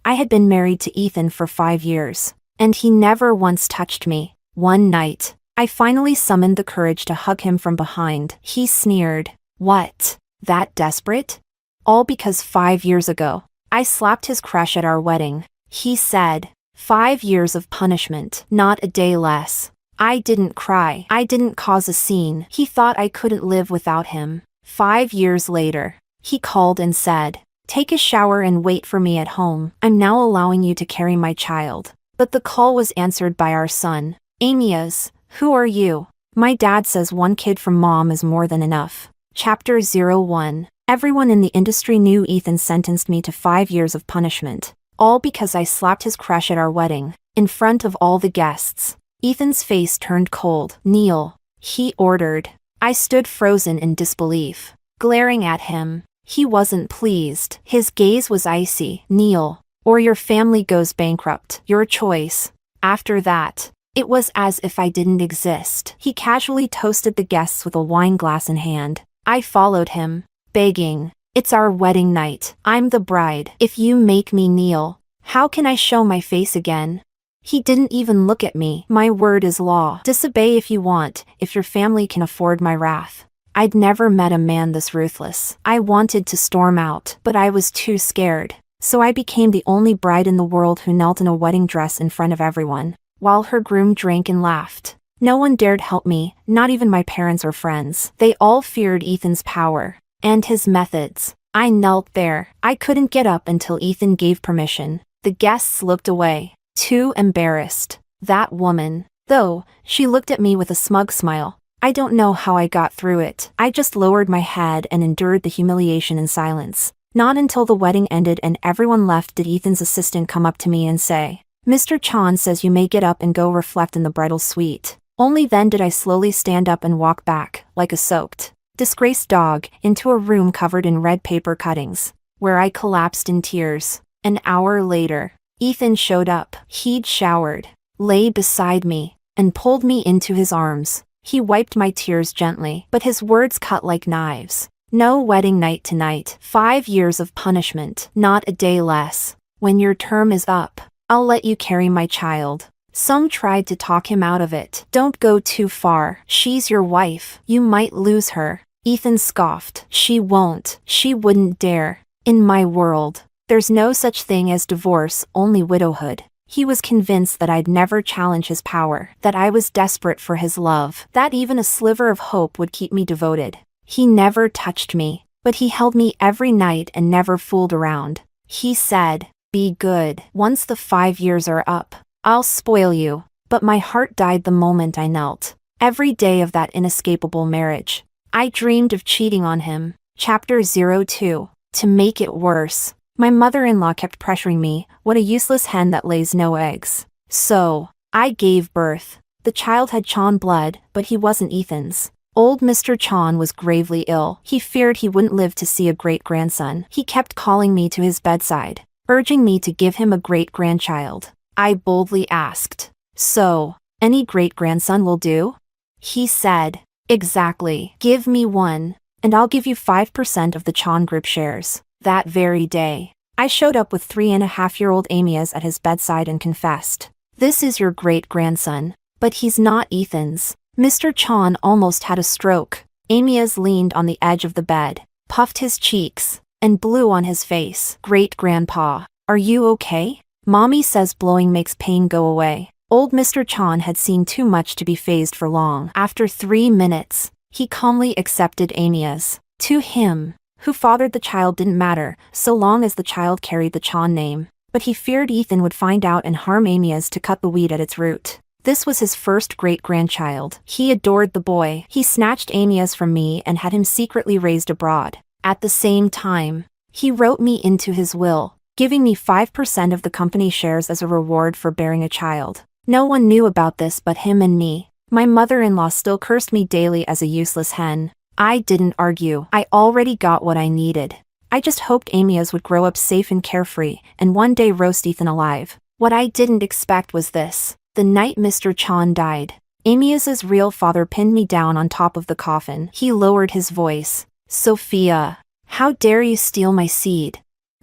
I had been married to Ethan for 5 years, and he never once touched me. One night, I finally summoned the courage to hug him from behind. He sneered. What? That desperate? All because 5 years ago, I slapped his crush at our wedding. He said, 5 years of punishment, not a day less. I didn't cry. I didn't cause a scene. He thought I couldn't live without him. 5 years later, he called and said, take a shower and wait for me at home. I'm now allowing you to carry my child. But the call was answered by our son. Amias, who are you? My dad says one kid from mom is more than enough. Chapter 01. Everyone in the industry knew Ethan sentenced me to 5 years of punishment. All because I slapped his crush at our wedding, in front of all the guests. Ethan's face turned cold. Kneel, he ordered. I stood frozen in disbelief, glaring at him. He wasn't pleased. His gaze was icy. Kneel, or your family goes bankrupt. Your choice. After that, it was as if I didn't exist. He casually toasted the guests with a wine glass in hand. I followed him, begging, it's our wedding night. I'm the bride. If you make me kneel, how can I show my face again? He didn't even look at me. My word is law. Disobey if you want, if your family can afford my wrath. I'd never met a man this ruthless. I wanted to storm out, but I was too scared. So I became the only bride in the world who knelt in a wedding dress in front of everyone, while her groom drank and laughed. No one dared help me, not even my parents or friends. They all feared Ethan's power and his methods. I knelt there. I couldn't get up until Ethan gave permission. The guests looked away, too embarrassed. That woman, though, she looked at me with a smug smile. I don't know how I got through it. I just lowered my head and endured the humiliation in silence. Not until the wedding ended and everyone left did Ethan's assistant come up to me and say, Mr. Chan says you may get up and go reflect in the bridal suite. Only then did I slowly stand up and walk back, like a soaked, disgraced dog, into a room covered in red paper cuttings, where I collapsed in tears. An hour later, Ethan showed up. He'd showered, lay beside me, and pulled me into his arms. He wiped my tears gently, but his words cut like knives. No wedding night tonight. 5 years of punishment, not a day less. When your term is up, I'll let you carry my child. Some tried to talk him out of it. Don't go too far. She's your wife. You might lose her. Ethan scoffed. She won't. She wouldn't dare. In my world, there's no such thing as divorce, only widowhood. He was convinced that I'd never challenge his power, that I was desperate for his love, that even a sliver of hope would keep me devoted. He never touched me, but he held me every night and never fooled around. He said, be good. Once the 5 years are up, I'll spoil you. But my heart died the moment I knelt. Every day of that inescapable marriage, I dreamed of cheating on him. Chapter 02. To make it worse, my mother-in-law kept pressuring me, what a useless hen that lays no eggs. So, I gave birth. The child had Chan blood, but he wasn't Ethan's. Old Mr. Chan was gravely ill. He feared he wouldn't live to see a great-grandson. He kept calling me to his bedside, urging me to give him a great-grandchild. I boldly asked, so, any great-grandson will do? He said, exactly. Give me one, and I'll give you 5% of the Chan Group shares. That very day, I showed up with 3.5-year-old Amias at his bedside and confessed, this is your great-grandson, but he's not Ethan's. Mr. Chan almost had a stroke. Amias leaned on the edge of the bed, puffed his cheeks, and blew on his face. Great-grandpa, are you okay? Mommy says blowing makes pain go away. Old Mr. Chan had seen too much to be fazed for long. After 3 minutes, he calmly accepted Amias. To him, who fathered the child didn't matter, so long as the child carried the Chan name. But he feared Ethan would find out and harm Amias to cut the weed at its root. This was his first great-grandchild. He adored the boy. He snatched Amias from me and had him secretly raised abroad. At the same time, he wrote me into his will, giving me 5% of the company shares as a reward for bearing a child. No one knew about this but him and me. My mother-in-law still cursed me daily as a useless hen. I didn't argue. I already got what I needed. I just hoped Amias would grow up safe and carefree, and one day roast Ethan alive. What I didn't expect was this. The night Mr. Chan died, Amias's real father pinned me down on top of the coffin. He lowered his voice. Sophia, how dare you steal my seed?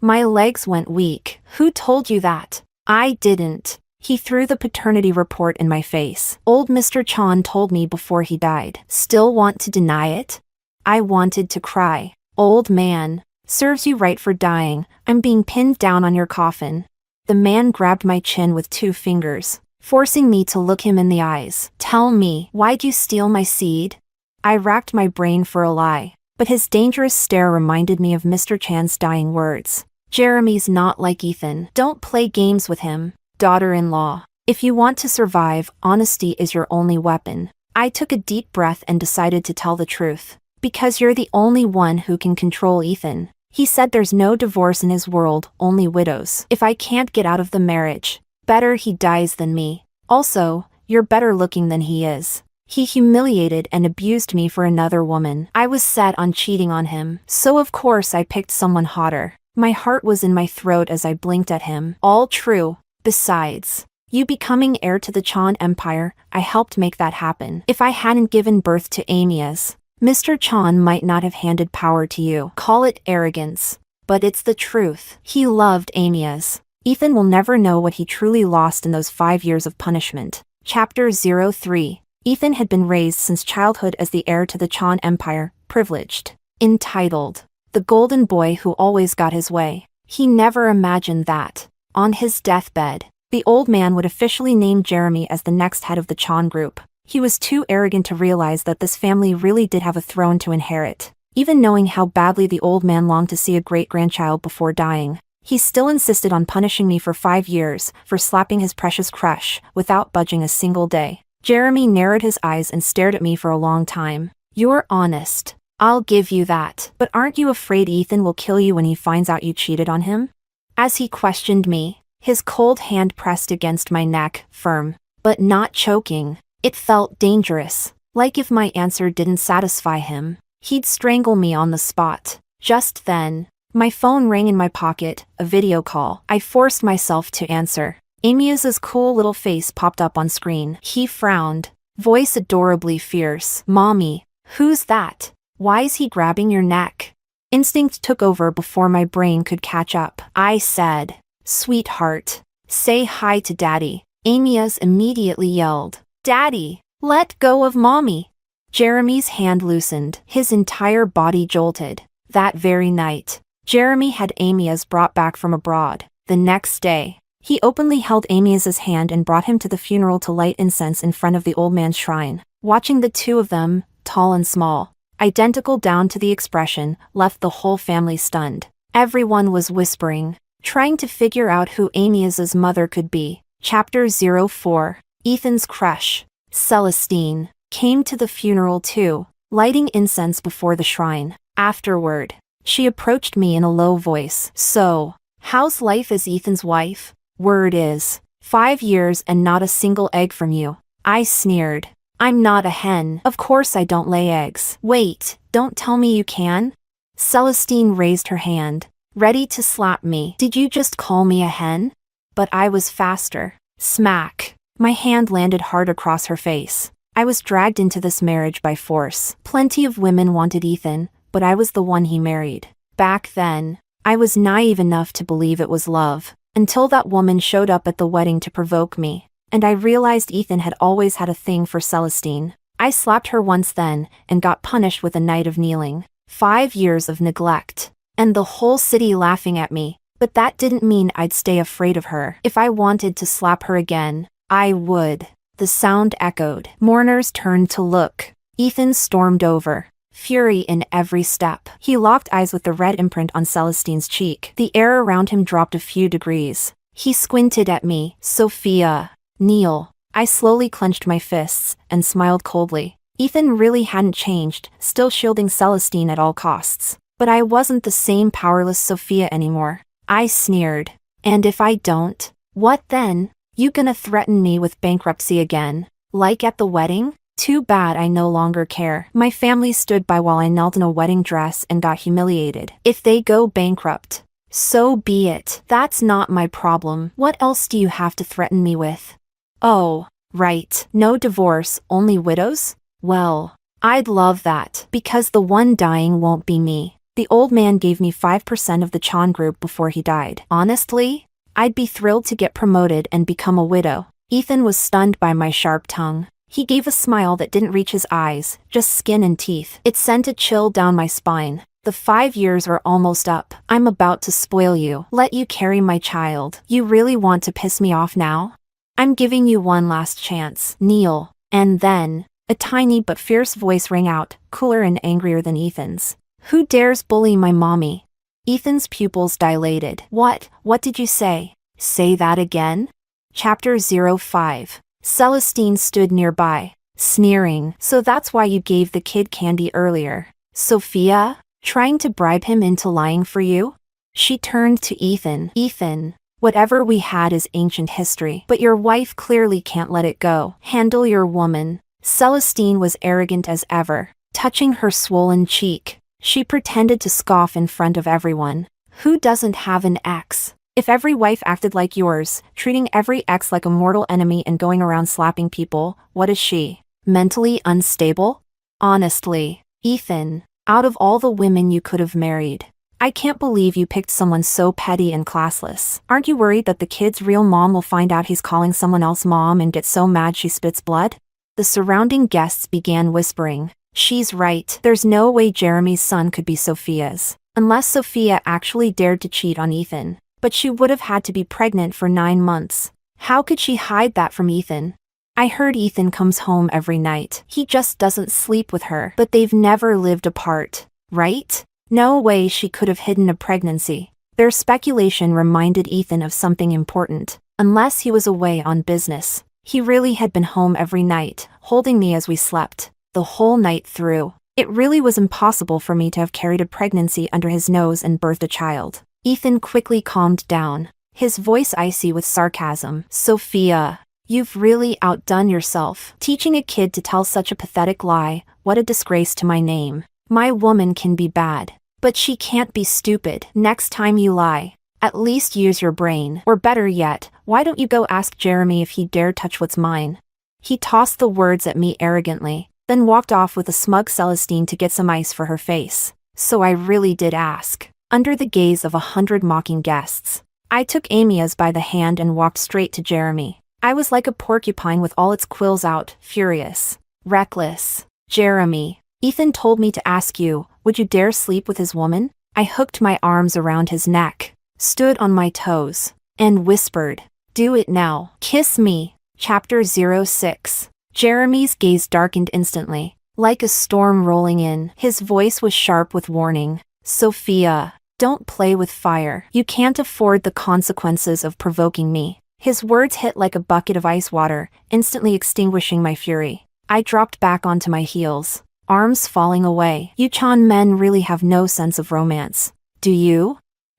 My legs went weak. Who told you that? I didn't. He threw the paternity report in my face. Old Mr. Chan told me before he died. Still want to deny it? I wanted to cry. Old man. Serves you right for dying. I'm being pinned down on your coffin. The man grabbed my chin with 2 fingers, forcing me to look him in the eyes. Tell me, why'd you steal my seed? I racked my brain for a lie, but his dangerous stare reminded me of Mr. Chan's dying words. Jeremy's not like Ethan. Don't play games with him, daughter-in-law. If you want to survive, honesty is your only weapon. I took a deep breath and decided to tell the truth. Because you're the only one who can control Ethan. He said there's no divorce in his world, only widows. If I can't get out of the marriage, better he dies than me. Also, you're better looking than he is. He humiliated and abused me for another woman. I was set on cheating on him, so of course I picked someone hotter. My heart was in my throat as I blinked at him. All true. Besides, you becoming heir to the Chan Empire, I helped make that happen. If I hadn't given birth to Amias, Mr. Chan might not have handed power to you. Call it arrogance, but it's the truth. He loved Amias. Ethan will never know what he truly lost in those 5 years of punishment. Chapter 03. Ethan had been raised since childhood as the heir to the Chan Empire, privileged. Entitled, the golden boy who always got his way. He never imagined that, on his deathbed, the old man would officially name Jeremy as the next head of the Chan group. He was too arrogant to realize that this family really did have a throne to inherit. Even knowing how badly the old man longed to see a great-grandchild before dying, he still insisted on punishing me for 5 years for slapping his precious crush, without budging a single day. Jeremy narrowed his eyes and stared at me for a long time. You're honest. I'll give you that. But aren't you afraid Ethan will kill you when he finds out you cheated on him? As he questioned me, his cold hand pressed against my neck, firm, but not choking. It felt dangerous, like if my answer didn't satisfy him, he'd strangle me on the spot. Just then, my phone rang in my pocket, a video call. I forced myself to answer. Amias's cool little face popped up on screen. He frowned, voice adorably fierce. Mommy, who's that? Why's he grabbing your neck? Instinct took over before my brain could catch up. I said, Sweetheart, say hi to Daddy. Amias immediately yelled. Daddy, let go of Mommy. Jeremy's hand loosened, his entire body jolted. That very night, Jeremy had Amias brought back from abroad. The next day, he openly held Amias's hand and brought him to the funeral to light incense in front of the old man's shrine. Watching the 2 of them, tall and small, identical down to the expression, left the whole family stunned. Everyone was whispering, trying to figure out who Amias's mother could be. Chapter 04. Ethan's crush, Celestine, came to the funeral too, lighting incense before the shrine. Afterward, she approached me in a low voice. So, how's life as Ethan's wife? Word is, 5 years and not a single egg from you. I sneered. I'm not a hen. Of course I don't lay eggs. Wait, don't tell me you can? Celestine raised her hand, ready to slap me. Did you just call me a hen? But I was faster. Smack. My hand landed hard across her face. I was dragged into this marriage by force. Plenty of women wanted Ethan, but I was the one he married. Back then, I was naive enough to believe it was love, until that woman showed up at the wedding to provoke me, and I realized Ethan had always had a thing for Celestine. I slapped her once then, and got punished with a night of kneeling. 5 years of neglect, and the whole city laughing at me, but that didn't mean I'd stay afraid of her. If I wanted to slap her again, I would. The sound echoed. Mourners turned to look. Ethan stormed over, fury in every step. He locked eyes with the red imprint on Celestine's cheek. The air around him dropped a few degrees. He squinted at me. Sophia. Kneel. I slowly clenched my fists and smiled coldly. Ethan really hadn't changed, still shielding Celestine at all costs. But I wasn't the same powerless Sophia anymore. I sneered. And if I don't, what then? You gonna threaten me with bankruptcy again? Like at the wedding? Too bad I no longer care. My family stood by while I knelt in a wedding dress and got humiliated. If they go bankrupt, so be it. That's not my problem. What else do you have to threaten me with? Oh, right. No divorce, only widows? Well, I'd love that, because the one dying won't be me. The old man gave me 5% of the Chan group before he died. Honestly, I'd be thrilled to get promoted and become a widow. Ethan was stunned by my sharp tongue. He gave a smile that didn't reach his eyes, just skin and teeth. It sent a chill down my spine. The 5 years are almost up. I'm about to spoil you. Let you carry my child. You really want to piss me off now? I'm giving you one last chance. Kneel. And then, a tiny but fierce voice rang out, cooler and angrier than Ethan's. Who dares bully my mommy? Ethan's pupils dilated. What did you say? Say that again? Chapter 05. Celestine stood nearby, sneering. So that's why you gave the kid candy earlier. Sophia? Trying to bribe him into lying for you? She turned to Ethan. Ethan, whatever we had is ancient history, but your wife clearly can't let it go. Handle your woman. Celestine was arrogant as ever, touching her swollen cheek. She pretended to scoff in front of everyone. Who doesn't have an ex? If every wife acted like yours, treating every ex like a mortal enemy and going around slapping people, what is she? Mentally unstable? Honestly, Ethan, out of all the women you could have married, I can't believe you picked someone so petty and classless. Aren't you worried that the kid's real mom will find out he's calling someone else mom and get so mad she spits blood? The surrounding guests began whispering. She's right. There's no way Jeremy's son could be Sophia's. Unless Sophia actually dared to cheat on Ethan. But she would have had to be pregnant for 9 months. How could she hide that from Ethan? I heard Ethan comes home every night. He just doesn't sleep with her. But they've never lived apart, right? No way she could have hidden a pregnancy. Their speculation reminded Ethan of something important. Unless he was away on business, he really had been home every night, holding me as we slept. The whole night through. It really was impossible for me to have carried a pregnancy under his nose and birthed a child. Ethan quickly calmed down, his voice icy with sarcasm. Sophia, you've really outdone yourself. Teaching a kid to tell such a pathetic lie, what a disgrace to my name. My woman can be bad, but she can't be stupid. Next time you lie, at least use your brain. Or better yet, why don't you go ask Jeremy if he dare touch what's mine? He tossed the words at me arrogantly, then walked off with a smug Celestine to get some ice for her face. So I really did ask. Under the gaze of 100 mocking guests, I took Amias by the hand and walked straight to Jeremy. I was like a porcupine with all its quills out, furious, reckless. Jeremy, Ethan told me to ask you, would you dare sleep with his woman? I hooked my arms around his neck, stood on my toes, and whispered, do it now. Kiss me. Chapter 06. Jeremy's gaze darkened instantly, like a storm rolling in. His voice was sharp with warning. Sophia, don't play with fire. You can't afford the consequences of provoking me. His words hit like a bucket of ice water, instantly extinguishing my fury. I dropped back onto my heels, arms falling away. You Chan men really have no sense of romance. Do you?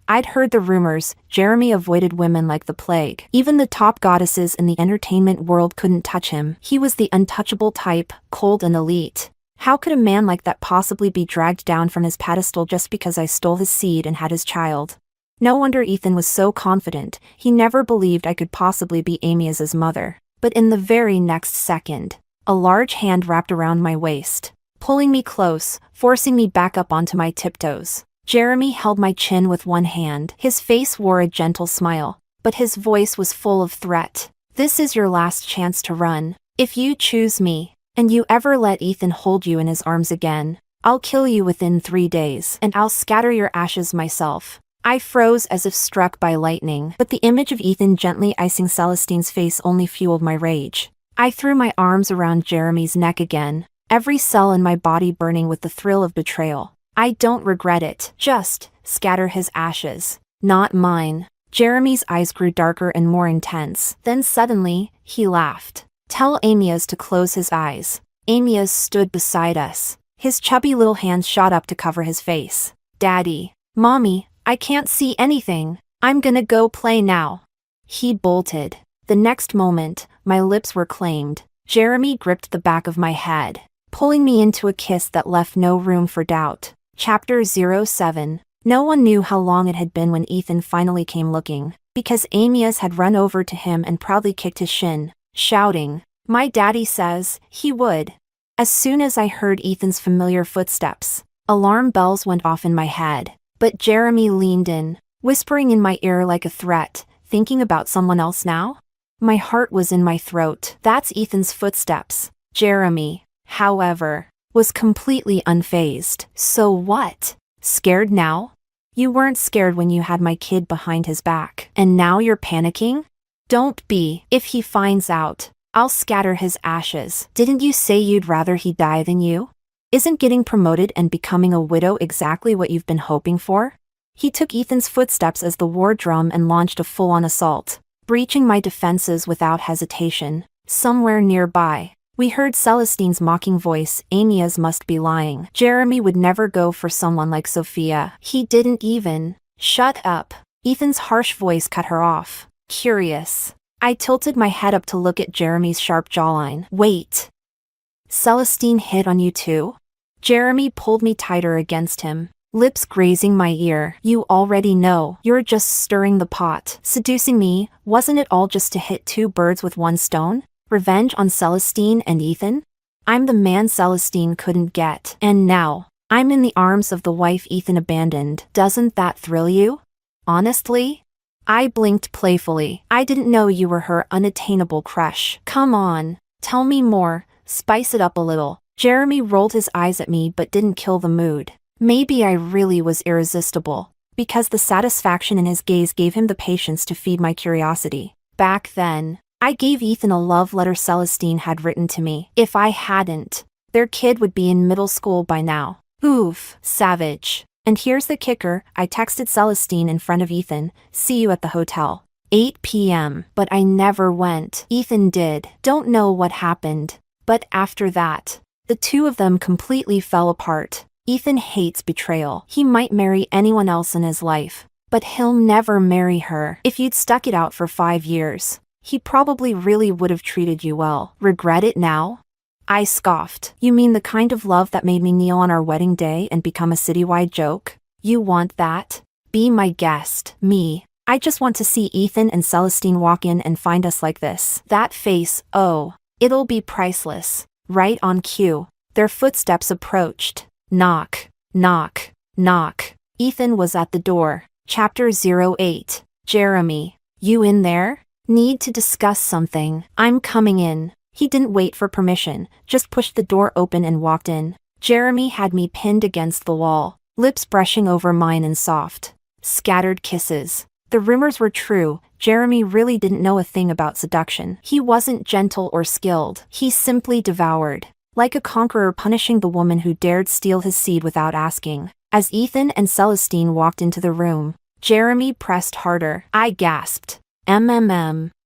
I'd heard the rumors. Jeremy avoided women like the plague. Even the top goddesses in the entertainment world couldn't touch him. He was the untouchable type, cold and elite. How could a man like that possibly be dragged down from his pedestal just because I stole his seed and had his child? No wonder Ethan was so confident. He never believed I could possibly be Amias's mother. But in the very next second, a large hand wrapped around my waist, pulling me close, forcing me back up onto my tiptoes. Jeremy held my chin with one hand. His face wore a gentle smile, but his voice was full of threat. This is your last chance to run. If you choose me, and you ever let Ethan hold you in his arms again, I'll kill you within 3 days, and I'll scatter your ashes myself. I froze as if struck by lightning, but the image of Ethan gently icing Celestine's face only fueled my rage. I threw my arms around Jeremy's neck again, every cell in my body burning with the thrill of betrayal. I don't regret it. Just scatter his ashes, not mine. Jeremy's eyes grew darker and more intense. Then suddenly, he laughed. Tell Amias to close his eyes. Amias stood beside us. His chubby little hands shot up to cover his face. Daddy, Mommy, I can't see anything. I'm gonna go play now. He bolted. The next moment, my lips were claimed. Jeremy gripped the back of my head, pulling me into a kiss that left no room for doubt. Chapter 07. No one knew how long it had been when Ethan finally came looking, because Amias had run over to him and proudly kicked his shin, shouting, "My daddy says he would." As soon as I heard Ethan's familiar footsteps, Alarm bells went off in my head. But Jeremy leaned in, whispering in my ear like a threat. Thinking about someone else now? My heart was in my throat. That's Ethan's footsteps. Jeremy, however, was completely unfazed. So what? Scared now? You weren't scared when you had my kid behind his back. And now you're panicking? Don't be. If he finds out, I'll scatter his ashes. Didn't you say you'd rather he die than you? Isn't getting promoted and becoming a widow exactly what you've been hoping for? He took Ethan's footsteps as the war drum and launched a full-on assault, breaching my defenses without hesitation. Somewhere nearby, we heard Celestine's mocking voice. Amias must be lying. Jeremy would never go for someone like Sophia. He didn't even. Shut up. Ethan's harsh voice cut her off. Curious. I tilted my head up to look at Jeremy's sharp jawline. Wait. Celestine hit on you too? Jeremy pulled me tighter against him, lips grazing my ear. You already know. You're just stirring the pot. Seducing me, wasn't it all just to hit two birds with one stone? Revenge on Celestine and Ethan? I'm the man Celestine couldn't get. And now, I'm in the arms of the wife Ethan abandoned. Doesn't that thrill you? Honestly? I blinked playfully. I didn't know you were her unattainable crush. Come on, tell me more, spice it up a little. Jeremy rolled his eyes at me but didn't kill the mood. Maybe I really was irresistible, because the satisfaction in his gaze gave him the patience to feed my curiosity. Back then, I gave Ethan a love letter Celestine had written to me. If I hadn't, their kid would be in middle school by now. Oof, savage. And here's the kicker, I texted Celestine in front of Ethan, see you at the hotel. 8 p.m. But I never went. Ethan did. Don't know what happened. But after that, the two of them completely fell apart. Ethan hates betrayal. He might marry anyone else in his life, but he'll never marry her. If you'd stuck it out for 5 years, he probably really would have treated you well. Regret it now? I scoffed. You mean the kind of love that made me kneel on our wedding day and become a citywide joke? You want that? Be my guest. Me. I just want to see Ethan and Celestine walk in and find us like this. That face, oh, it'll be priceless. Right on cue. Their footsteps approached. Knock, knock, knock. Ethan was at the door. Chapter 08. Jeremy, you in there? Need to discuss something. I'm coming in. He didn't wait for permission, just pushed the door open and walked in. Jeremy had me pinned against the wall, lips brushing over mine in soft, scattered kisses. The rumors were true. Jeremy really didn't know a thing about seduction. He wasn't gentle or skilled. He simply devoured, like a conqueror punishing the woman who dared steal his seed without asking. As Ethan and Celestine walked into the room, Jeremy pressed harder. I gasped.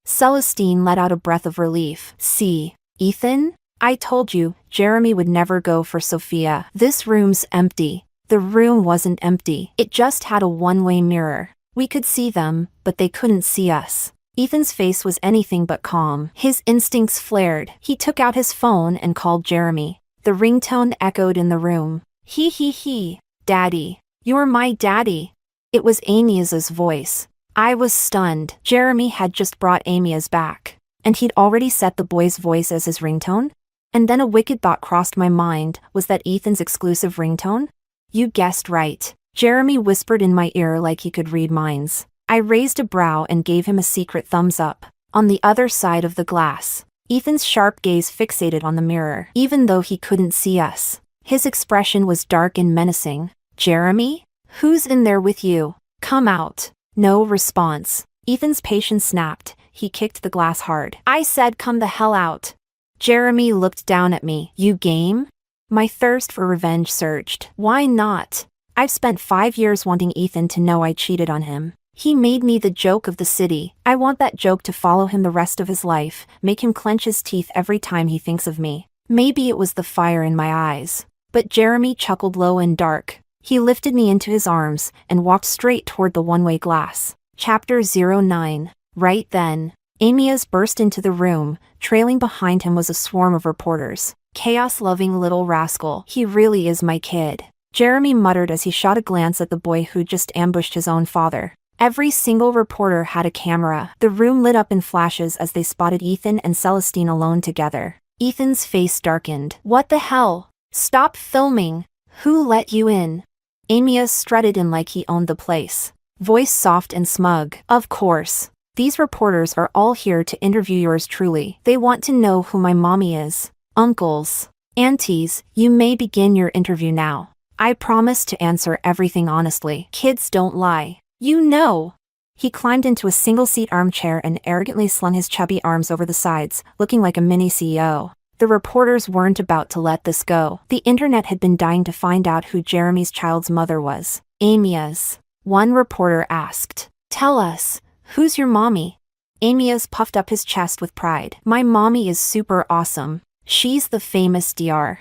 Celestine let out a breath of relief. See, Ethan? I told you, Jeremy would never go for Sophia. This room's empty. The room wasn't empty. It just had a one-way mirror. We could see them, but they couldn't see us. Ethan's face was anything but calm. His instincts flared. He took out his phone and called Jeremy. The ringtone echoed in the room. He, Daddy. You're my daddy. It was Amias's voice. I was stunned. Jeremy had just brought Amias back, and he'd already set the boy's voice as his ringtone? And then a wicked thought crossed my mind. Was that Ethan's exclusive ringtone? You guessed right. Jeremy whispered in my ear like he could read minds. I raised a brow and gave him a secret thumbs up. On the other side of the glass, Ethan's sharp gaze fixated on the mirror. Even though he couldn't see us, his expression was dark and menacing. Jeremy? Who's in there with you? Come out. No response. Ethan's patience snapped. He kicked the glass hard. I said come the hell out. Jeremy looked down at me. You game? My thirst for revenge surged. Why not? I've spent 5 years wanting Ethan to know I cheated on him. He made me the joke of the city. I want that joke to follow him the rest of his life, make him clench his teeth every time he thinks of me. Maybe it was the fire in my eyes. But Jeremy chuckled low and dark. He lifted me into his arms and walked straight toward the one-way glass. Chapter 09. Right then, Amias burst into the room. Trailing behind him was a swarm of reporters. Chaos-loving little rascal. He really is my kid. Jeremy muttered as he shot a glance at the boy who just ambushed his own father. Every single reporter had a camera. The room lit up in flashes as they spotted Ethan and Celestine alone together. Ethan's face darkened. What the hell? Stop filming. Who let you in? Amias strutted in like he owned the place. Voice soft and smug. Of course. These reporters are all here to interview yours truly. They want to know who my mommy is. Uncles. Aunties, you may begin your interview now. I promise to answer everything honestly. Kids don't lie. You know. He climbed into a single-seat armchair and arrogantly slung his chubby arms over the sides, looking like a mini CEO. The reporters weren't about to let this go. The internet had been dying to find out who Jeremy's child's mother was. Amias. One reporter asked. Tell us, who's your mommy? Amias puffed up his chest with pride. My mommy is super awesome. She's the famous Dr.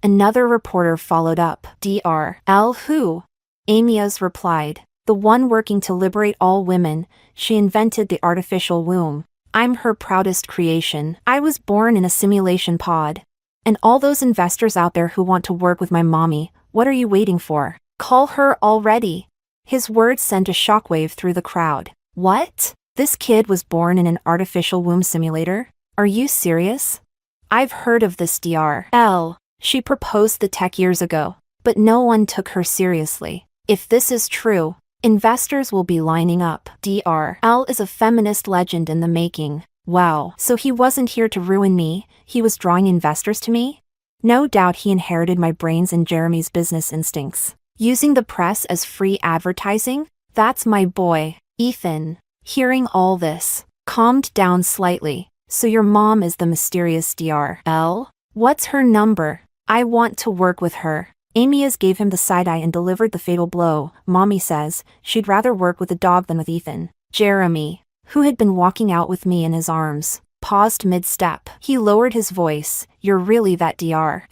Another reporter followed up. Dr. Who? Amias replied. The one working to liberate all women. She invented the artificial womb. I'm her proudest creation. I was born in a simulation pod. And all those investors out there who want to work with my mommy, what are you waiting for? Call her already. His words sent a shockwave through the crowd. What? This kid was born in an artificial womb simulator? Are you serious? I've heard of this Dr. She proposed the tech years ago, but no one took her seriously. If this is true, investors will be lining up. Dr. is a feminist legend in the making. Wow. So he wasn't here to ruin me, he was drawing investors to me? No doubt he inherited my brains and Jeremy's business instincts. Using the press as free advertising? That's my boy, Ethan. Hearing all this, calmed down slightly. So your mom is the mysterious Dr. What's her number? I want to work with her. Amias gave him the side-eye and delivered the fatal blow. Mommy says she'd rather work with a dog than with Ethan. Jeremy, who had been walking out with me in his arms, paused mid-step. He lowered his voice. You're really that Dr.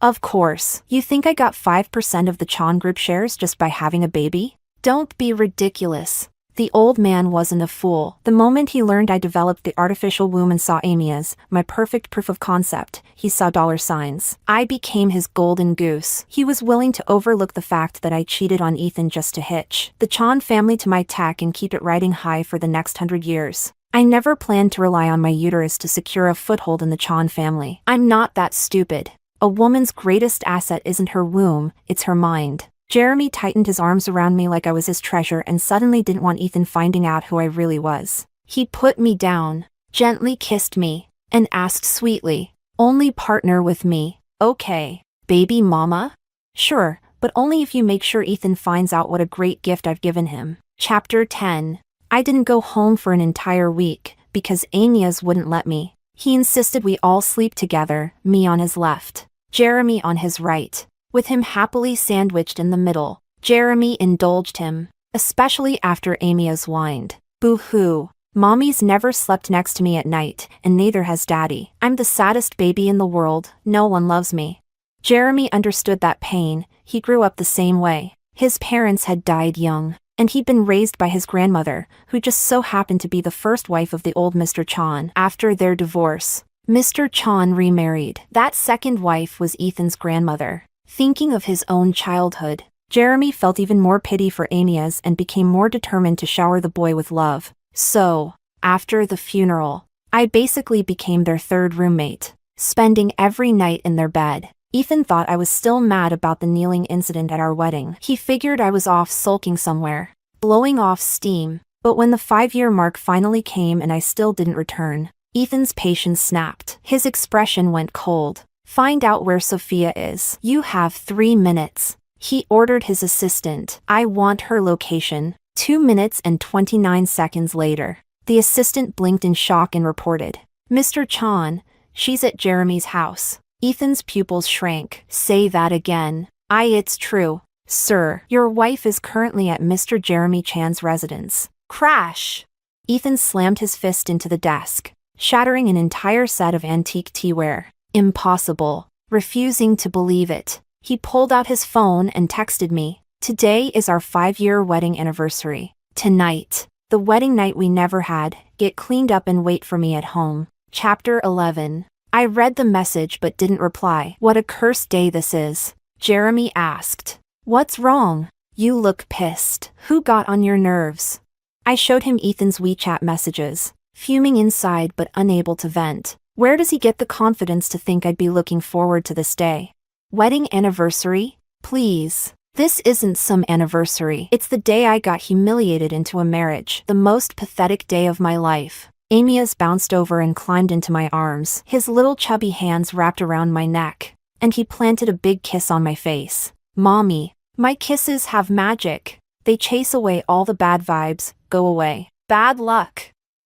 Of course. You think I got 5% of the Chan Group shares just by having a baby? Don't be ridiculous. The old man wasn't a fool. The moment he learned I developed the artificial womb and saw Amias, my perfect proof of concept, he saw dollar signs. I became his golden goose. He was willing to overlook the fact that I cheated on Ethan just to hitch the Chan family to my tech and keep it riding high for the next 100 years. I never planned to rely on my uterus to secure a foothold in the Chan family. I'm not that stupid. A woman's greatest asset isn't her womb, it's her mind. Jeremy tightened his arms around me like I was his treasure and suddenly didn't want Ethan finding out who I really was. He put me down, gently kissed me, and asked sweetly, only partner with me, okay, baby mama? Sure, but only if you make sure Ethan finds out what a great gift I've given him. Chapter 10. I didn't go home for an entire week, because Amias wouldn't let me. He insisted we all sleep together, me on his left, Jeremy on his right, with him happily sandwiched in the middle. Jeremy indulged him, especially after Amias whined. Boo-hoo. Mommy's never slept next to me at night, and neither has Daddy. I'm the saddest baby in the world, no one loves me. Jeremy understood that pain, he grew up the same way. His parents had died young, and he'd been raised by his grandmother, who just so happened to be the first wife of the old Mr. Chan. After their divorce, Mr. Chan remarried. That second wife was Ethan's grandmother. Thinking of his own childhood, Jeremy felt even more pity for Amias and became more determined to shower the boy with love. So, after the funeral, I basically became their third roommate, spending every night in their bed. Ethan thought I was still mad about the kneeling incident at our wedding. He figured I was off sulking somewhere, blowing off steam. But when the 5-year mark finally came and I still didn't return, Ethan's patience snapped. His expression went cold. Find out where Sophia is. You have 3 minutes. He ordered his assistant. I want her location. 2 minutes and 29 seconds later, the assistant blinked in shock and reported, Mr. Chan, she's at Jeremy's house. Ethan's pupils shrank. Say that again. It's true. Sir, your wife is currently at Mr. Jeremy Chan's residence. Crash! Ethan slammed his fist into the desk, shattering an entire set of antique teaware. Impossible. Refusing to believe it, he pulled out his phone and texted me. Today is our 5-year wedding anniversary. Tonight, the wedding night we never had, get cleaned up and wait for me at home. Chapter 11. I read the message but didn't reply. What a cursed day this is. Jeremy asked. What's wrong? You look pissed. Who got on your nerves? I showed him Ethan's WeChat messages, fuming inside but unable to vent. Where does he get the confidence to think I'd be looking forward to this day? Wedding anniversary? Please. This isn't some anniversary. It's the day I got humiliated into a marriage. The most pathetic day of my life. Amias bounced over and climbed into my arms, his little chubby hands wrapped around my neck, and he planted a big kiss on my face. Mommy, my kisses have magic. They chase away all the bad vibes. Go away. Bad luck.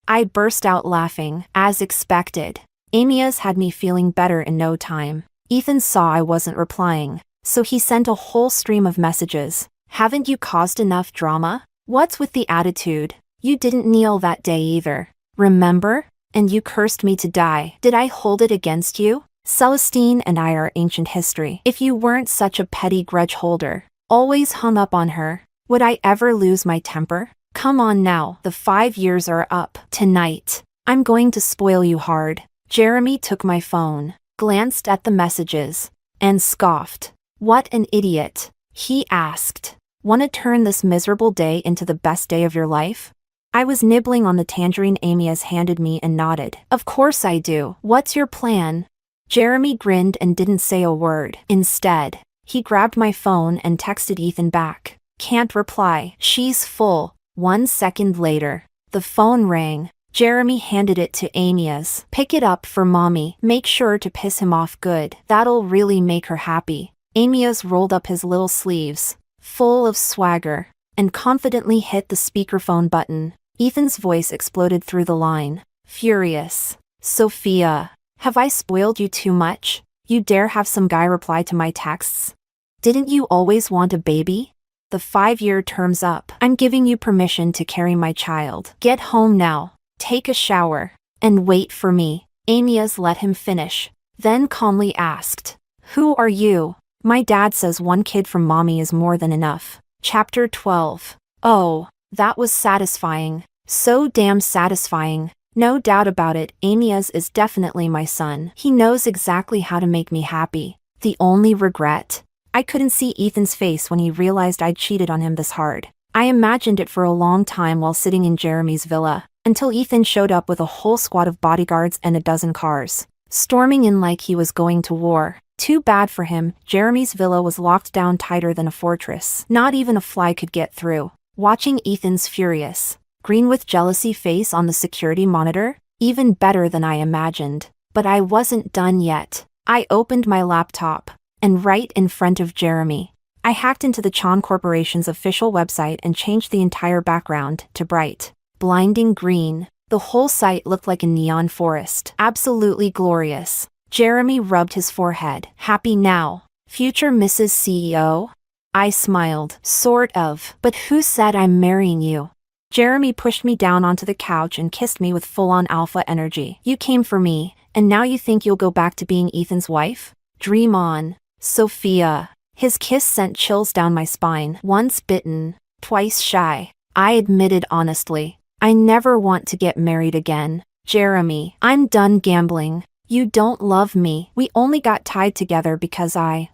I burst out laughing, as expected. Amias had me feeling better in no time. Ethan saw I wasn't replying, so he sent a whole stream of messages. Haven't you caused enough drama? What's with the attitude? You didn't kneel that day either. Remember? And you cursed me to die. Did I hold it against you? Celestine and I are ancient history. If you weren't such a petty grudge holder, always hung up on her, would I ever lose my temper? Come on now, the 5 years are up. Tonight, I'm going to spoil you hard. Jeremy took my phone, glanced at the messages, and scoffed. What an idiot. He asked, "Wanna turn this miserable day into the best day of your life?" I was nibbling on the tangerine Amias handed me and nodded. Of course I do. What's your plan? Jeremy grinned and didn't say a word. Instead, he grabbed my phone and texted Ethan back. Can't reply. She's full. 1 second later, the phone rang. Jeremy handed it to Amias. Pick it up for mommy. Make sure to piss him off good. That'll really make her happy. Amias rolled up his little sleeves, full of swagger, and confidently hit the speakerphone button. Ethan's voice exploded through the line. Furious. Sophia, have I spoiled you too much? You dare have some guy reply to my texts? Didn't you always want a baby? The 5-year term's up. I'm giving you permission to carry my child. Get home now, take a shower, and wait for me. Amias let him finish, then calmly asked, Who are you? My dad says one kid from mommy is more than enough. Chapter 12. Oh, that was satisfying. So damn satisfying. No doubt about it, Amias is definitely my son. He knows exactly how to make me happy. The only regret? I couldn't see Ethan's face when he realized I'd cheated on him this hard. I imagined it for a long time while sitting in Jeremy's villa, until Ethan showed up with a whole squad of bodyguards and a dozen cars, storming in like he was going to war. Too bad for him, Jeremy's villa was locked down tighter than a fortress. Not even a fly could get through. Watching Ethan's furious, green with jealousy face on the security monitor, even better than I imagined. But I wasn't done yet. I opened my laptop, and right in front of Jeremy, I hacked into the Chan Corporation's official website and changed the entire background to bright, blinding green. The whole site looked like a neon forest. Absolutely glorious. Jeremy rubbed his forehead. Happy now, future Mrs. CEO? I smiled. Sort of. But who said I'm marrying you? Jeremy pushed me down onto the couch and kissed me with full-on alpha energy. You came for me, and now you think you'll go back to being Ethan's wife? Dream on. Sophia. His kiss sent chills down my spine. Once bitten, twice shy. I admitted honestly, I never want to get married again. Jeremy, I'm done gambling. You don't love me. We only got tied together because I,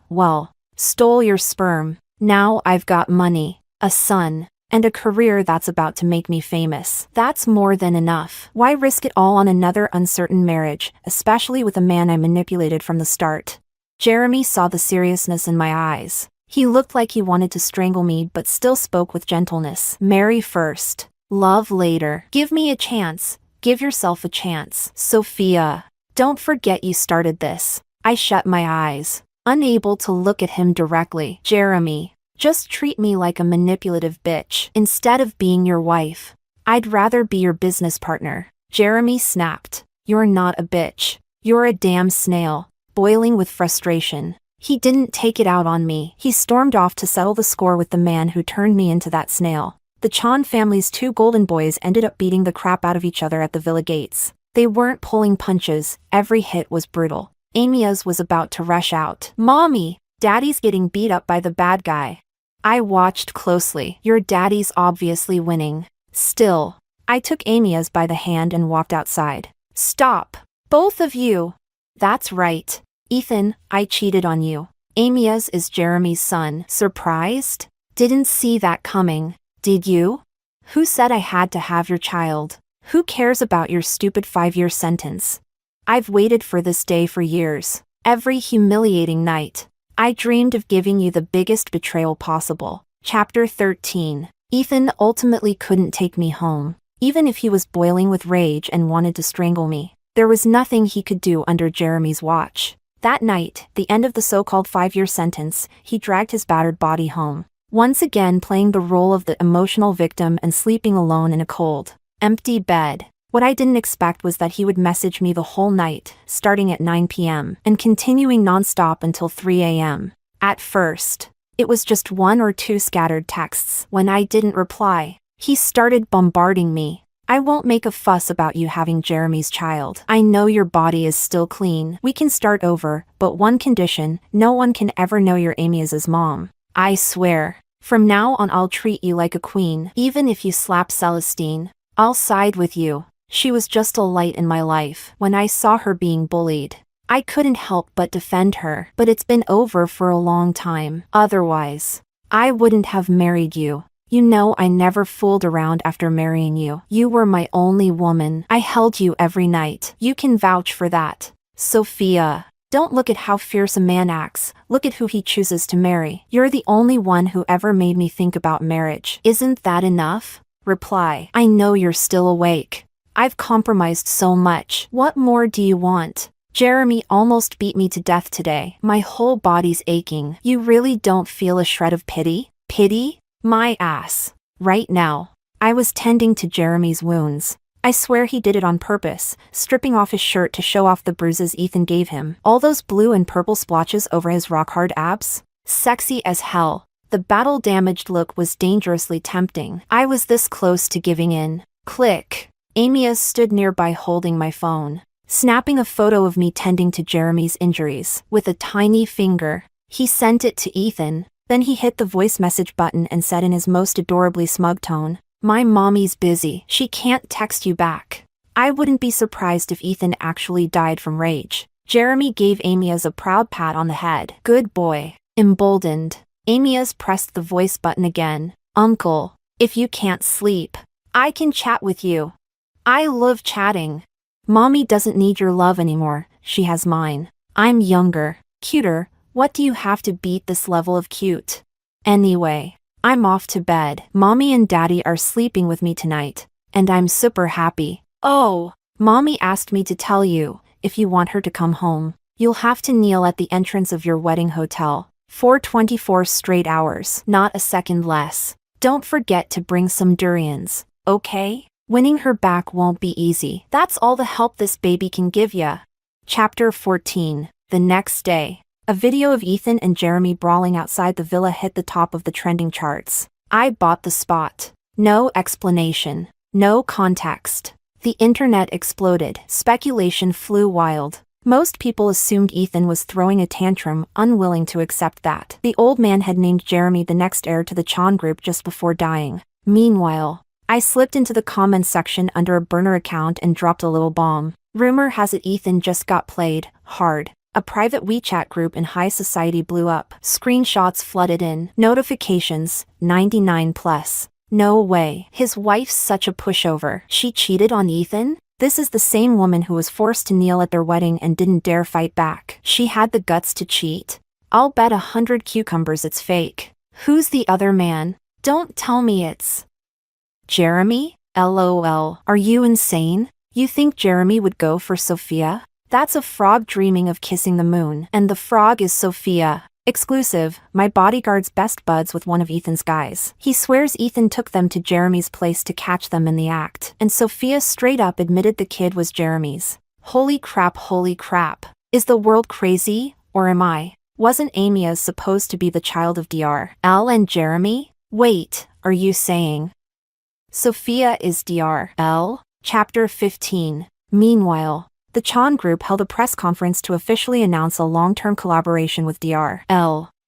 stole your sperm. Now I've got money, a son, and a career that's about to make me famous. That's more than enough. Why risk it all on another uncertain marriage, especially with a man I manipulated from the start? Jeremy saw the seriousness in my eyes. He looked like he wanted to strangle me but still spoke with gentleness. Marry first. Love later. Give me a chance. Give yourself a chance. Sophia. Don't forget you started this. I shut my eyes, unable to look at him directly. Jeremy, just treat me like a manipulative bitch. Instead of being your wife, I'd rather be your business partner. Jeremy snapped. You're not a bitch. You're a damn snail. Boiling with frustration, he didn't take it out on me. He stormed off to settle the score with the man who turned me into that snail. The Chan family's 2 golden boys ended up beating the crap out of each other at the villa gates. They weren't pulling punches, every hit was brutal. Amias was about to rush out. Mommy, Daddy's getting beat up by the bad guy. I watched closely. Your daddy's obviously winning. Still, I took Amias by the hand and walked outside. Stop. Both of you. That's right. Ethan, I cheated on you. Amias is Jeremy's son. Surprised? Didn't see that coming. Did you? Who said I had to have your child? Who cares about your stupid 5-year sentence? I've waited for this day for years. Every humiliating night, I dreamed of giving you the biggest betrayal possible. Chapter 13. Ethan ultimately couldn't take me home. Even if he was boiling with rage and wanted to strangle me, there was nothing he could do under Jeremy's watch. That night, the end of the so-called 5-year sentence, he dragged his battered body home, once again playing the role of the emotional victim and sleeping alone in a cold, empty bed. What I didn't expect was that he would message me the whole night, starting at 9 p.m. and continuing non-stop until 3 a.m. At first, it was just 1 or 2 scattered texts. When I didn't reply, he started bombarding me. I won't make a fuss about you having Jeremy's child. I know your body is still clean. We can start over, but one condition: no one can ever know you're Amias's mom. I swear, from now on I'll treat you like a queen. Even if you slap Celestine, I'll side with you. She was just a light in my life. When I saw her being bullied, I couldn't help but defend her. But it's been over for a long time. Otherwise, I wouldn't have married you. You know I never fooled around after marrying you. You were my only woman. I held you every night. You can vouch for that. Sophia, don't look at how fierce a man acts. Look at who he chooses to marry. You're the only one who ever made me think about marriage. Isn't that enough? Reply. I know you're still awake. I've compromised so much. What more do you want? Jeremy almost beat me to death today. My whole body's aching. You really don't feel a shred of pity? Pity? My ass. Right now, I was tending to Jeremy's wounds. I swear he did it on purpose, stripping off his shirt to show off the bruises Ethan gave him. All those blue and purple splotches over his rock-hard abs? Sexy as hell. The battle-damaged look was dangerously tempting. I was this close to giving in. Click. Amias stood nearby holding my phone, snapping a photo of me tending to Jeremy's injuries. With a tiny finger, he sent it to Ethan. Then he hit the voice message button and said in his most adorably smug tone, "My mommy's busy. She can't text you back." I wouldn't be surprised if Ethan actually died from rage. Jeremy gave Amias a proud pat on the head. Good boy. Emboldened, Amias pressed the voice button again. Uncle, if you can't sleep, I can chat with you. I love chatting. Mommy doesn't need your love anymore. She has mine. I'm younger, cuter. What do you have to beat this level of cute? Anyway, I'm off to bed. Mommy and Daddy are sleeping with me tonight, and I'm super happy. Oh, Mommy asked me to tell you, if you want her to come home, you'll have to kneel at the entrance of your wedding hotel for 24 straight hours, not a second less. Don't forget to bring some durians, okay? Winning her back won't be easy. That's all the help this baby can give ya. Chapter 14. The next day. A video of Ethan and Jeremy brawling outside the villa hit the top of the trending charts. I bought the spot. No explanation. No context. The internet exploded. Speculation flew wild. Most people assumed Ethan was throwing a tantrum, unwilling to accept that the old man had named Jeremy the next heir to the Chan group just before dying. Meanwhile, I slipped into the comments section under a burner account and dropped a little bomb. Rumor has it Ethan just got played hard. A private WeChat group in high society blew up. Screenshots flooded in. Notifications, 99 plus. No way. His wife's such a pushover. She cheated on Ethan? This is the same woman who was forced to kneel at their wedding and didn't dare fight back. She had the guts to cheat? I'll bet 100 cucumbers it's fake. Who's the other man? Don't tell me it's Jeremy? LOL. Are you insane? You think Jeremy would go for Sophia? That's a frog dreaming of kissing the moon. And the frog is Sophia. Exclusive, my bodyguard's best buds with one of Ethan's guys. He swears Ethan took them to Jeremy's place to catch them in the act. And Sophia straight up admitted the kid was Jeremy's. Holy crap, holy crap. Is the world crazy, or am I? Wasn't Amias supposed to be the child of Dr. and Jeremy? Wait, are you saying Sophia is Dr. Chapter 15. Meanwhile, the Chan Group held a press conference to officially announce a long-term collaboration with Dr.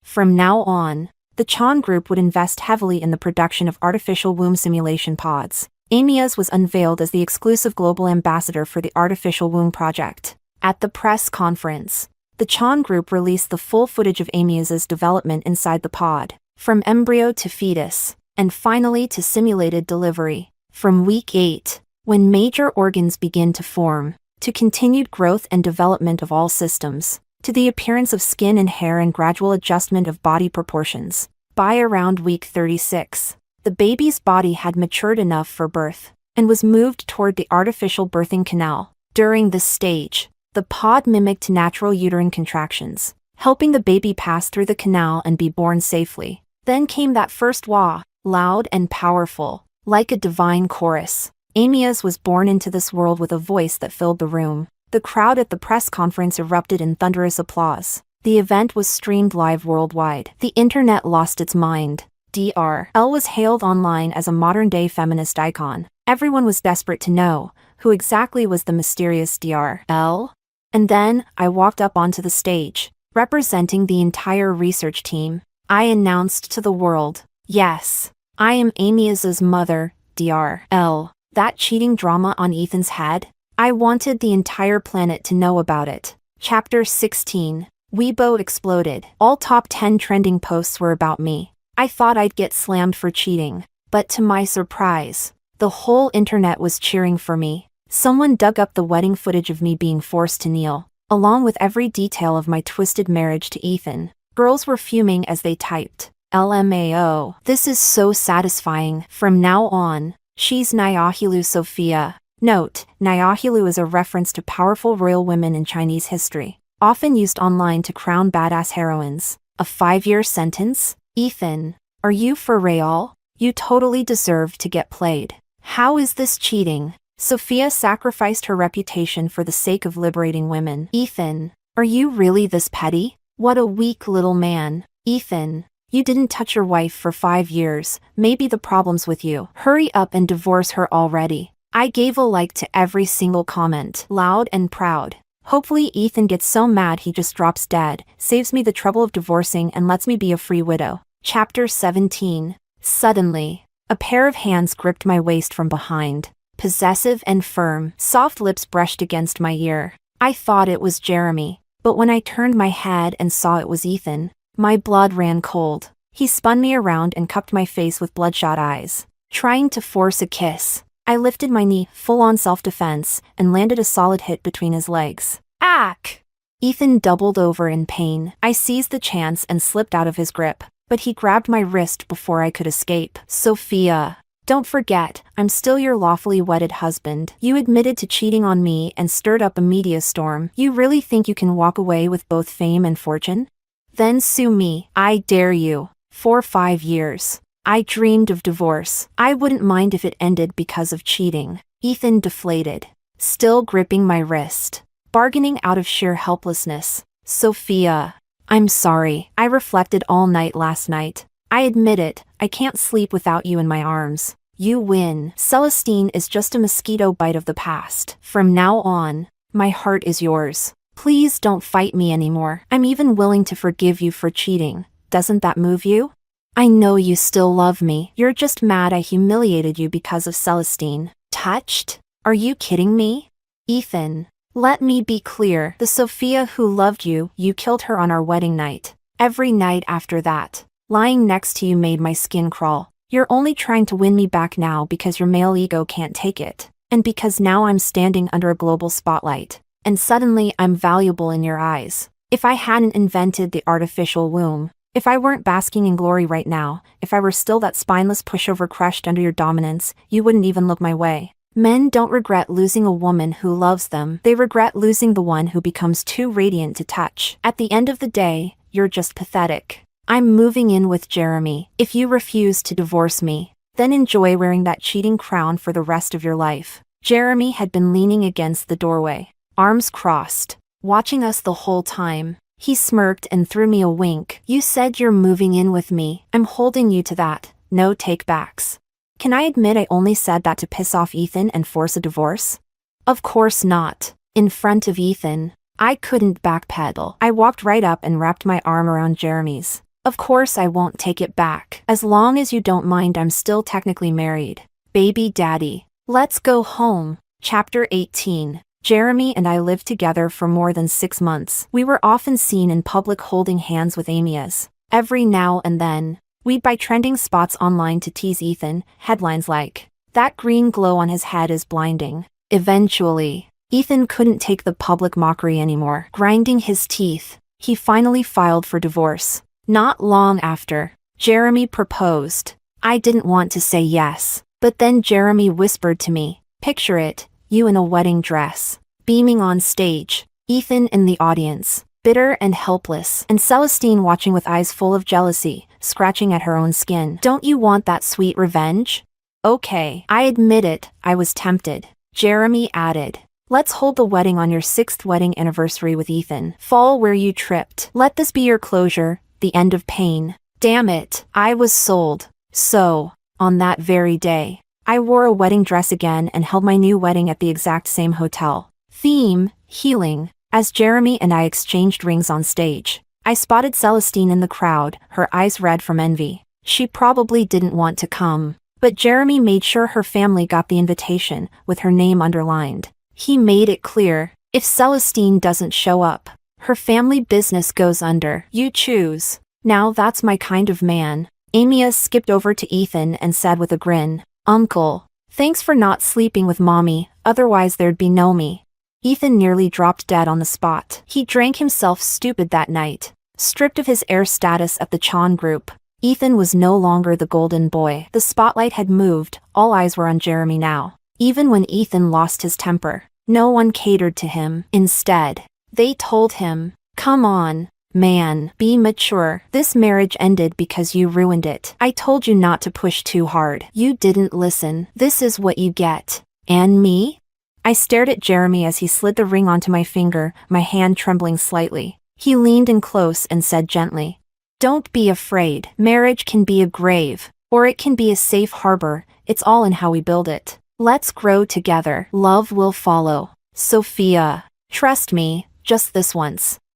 From now on, the Chan Group would invest heavily in the production of artificial womb simulation pods. Amias was unveiled as the exclusive global ambassador for the artificial womb project. At the press conference, the Chan Group released the full footage of Amias's development inside the pod, from embryo to fetus, and finally to simulated delivery. From week 8, when major organs begin to form, to continued growth and development of all systems. to the appearance of skin and hair and gradual adjustment of body proportions. By around week 36, the baby's body had matured enough for birth and was moved toward the artificial birthing canal. During this stage, the pod mimicked natural uterine contractions, helping the baby pass through the canal and be born safely. Then came that first wah, loud and powerful, like a divine chorus. Amias was born into this world with a voice that filled the room. The crowd at the press conference erupted in thunderous applause. The event was streamed live worldwide. The internet lost its mind. Dr. L was hailed online as a modern-day feminist icon. Everyone was desperate to know who exactly was the mysterious Dr. L. And then, I walked up onto the stage, representing the entire research team. I announced to the world, yes, I am Amias's mother, Dr. L. That cheating drama on Ethan's head? I wanted the entire planet to know about it. Chapter 16. Weibo exploded. All top 10 trending posts were about me. I thought I'd get slammed for cheating, but to my surprise, the whole internet was cheering for me. Someone dug up the wedding footage of me being forced to kneel, along with every detail of my twisted marriage to Ethan. Girls were fuming as they typed, LMAO. This is so satisfying. From now on, she's Nyahilu Sophia. Note, Nyahilu is a reference to powerful royal women in Chinese history, often used online to crown badass heroines. A 5-year sentence? Ethan, are you for real? You totally deserve to get played. How is this cheating? Sophia sacrificed her reputation for the sake of liberating women. Ethan, are you really this petty? What a weak little man. Ethan, you didn't touch your wife for 5 years. Maybe the problem's with you. Hurry up and divorce her already. I gave a like to every single comment, loud and proud. Hopefully Ethan gets so mad he just drops dead, saves me the trouble of divorcing and lets me be a free widow. Chapter 17. Suddenly, a pair of hands gripped my waist from behind. Possessive and firm, soft lips brushed against my ear. I thought it was Jeremy, but when I turned my head and saw it was Ethan, my blood ran cold. He spun me around and cupped my face with bloodshot eyes, trying to force a kiss. I lifted my knee, full-on self-defense, and landed a solid hit between his legs. Ack! Ethan doubled over in pain. I seized the chance and slipped out of his grip, but he grabbed my wrist before I could escape. Sophia, don't forget, I'm still your lawfully wedded husband. You admitted to cheating on me and stirred up a media storm. You really think you can walk away with both fame and fortune? Then sue me. I dare you. For 5 years. I dreamed of divorce. I wouldn't mind if it ended because of cheating. Ethan deflated, still gripping my wrist, bargaining out of sheer helplessness. Sophia, I'm sorry. I reflected all night last night. I admit it, I can't sleep without you in my arms. You win. Celestine is just a mosquito bite of the past. From now on, my heart is yours. Please don't fight me anymore. I'm even willing to forgive you for cheating. Doesn't that move you? I know you still love me. You're just mad I humiliated you because of Celestine. Touched? Are you kidding me? Ethan, let me be clear. The Sophia who loved you, you killed her on our wedding night. Every night after that, lying next to you made my skin crawl. You're only trying to win me back now because your male ego can't take it. And because now I'm standing under a global spotlight. And suddenly I'm valuable in your eyes. If I hadn't invented the artificial womb, if I weren't basking in glory right now, if I were still that spineless pushover crushed under your dominance, you wouldn't even look my way. Men don't regret losing a woman who loves them. They regret losing the one who becomes too radiant to touch. At the end of the day, you're just pathetic. I'm moving in with Jeremy. If you refuse to divorce me, then enjoy wearing that cheating crown for the rest of your life. Jeremy had been leaning against the doorway, arms crossed, watching us the whole time. He smirked and threw me a wink. You said you're moving in with me. I'm holding you to that. No take-backs. Can I admit I only said that to piss off Ethan and force a divorce? Of course not. In front of Ethan, I couldn't backpedal. I walked right up and wrapped my arm around Jeremy's. Of course I won't take it back. As long as you don't mind, I'm still technically married. Baby daddy. Let's go home. Chapter 18. Jeremy and I lived together for more than 6 months. We were often seen in public holding hands with Amias. Every now and then, we'd buy trending spots online to tease Ethan, headlines like, "That green glow on his head is blinding." Eventually, Ethan couldn't take the public mockery anymore. Grinding his teeth, he finally filed for divorce. Not long after, Jeremy proposed. I didn't want to say yes, but then Jeremy whispered to me, "Picture it, you in a wedding dress, beaming on stage, Ethan in the audience, bitter and helpless, and Celestine watching with eyes full of jealousy, scratching at her own skin. Don't you want that sweet revenge?" Okay, I admit it, I was tempted. Jeremy added, "Let's hold the wedding on your 6th wedding anniversary with Ethan. Fall where you tripped. Let this be your closure, the end of pain." Damn it, I was sold. So, on that very day, I wore a wedding dress again and held my new wedding at the exact same hotel. Theme, healing. As Jeremy and I exchanged rings on stage, I spotted Celestine in the crowd, her eyes red from envy. She probably didn't want to come, but Jeremy made sure her family got the invitation, with her name underlined. He made it clear, if Celestine doesn't show up, her family business goes under. You choose. Now that's my kind of man. Amias skipped over to Ethan and said with a grin, "Uncle, thanks for not sleeping with Mommy, otherwise there'd be no me." Ethan nearly dropped dead on the spot. He drank himself stupid that night. Stripped of his heir status at the Chan group, Ethan was no longer the golden boy. The spotlight had moved, all eyes were on Jeremy now. Even when Ethan lost his temper, no one catered to him. Instead, they told him, "Come on, man, be mature. This marriage ended because you ruined it. I told you not to push too hard. You didn't listen. This is what you get." And me? I stared at Jeremy as he slid the ring onto my finger, my hand trembling slightly. He leaned in close and said gently, "Don't be afraid. Marriage can be a grave, or it can be a safe harbor. It's all in how we build it. Let's grow together. Love will follow. Sophia. Trust me, just this once."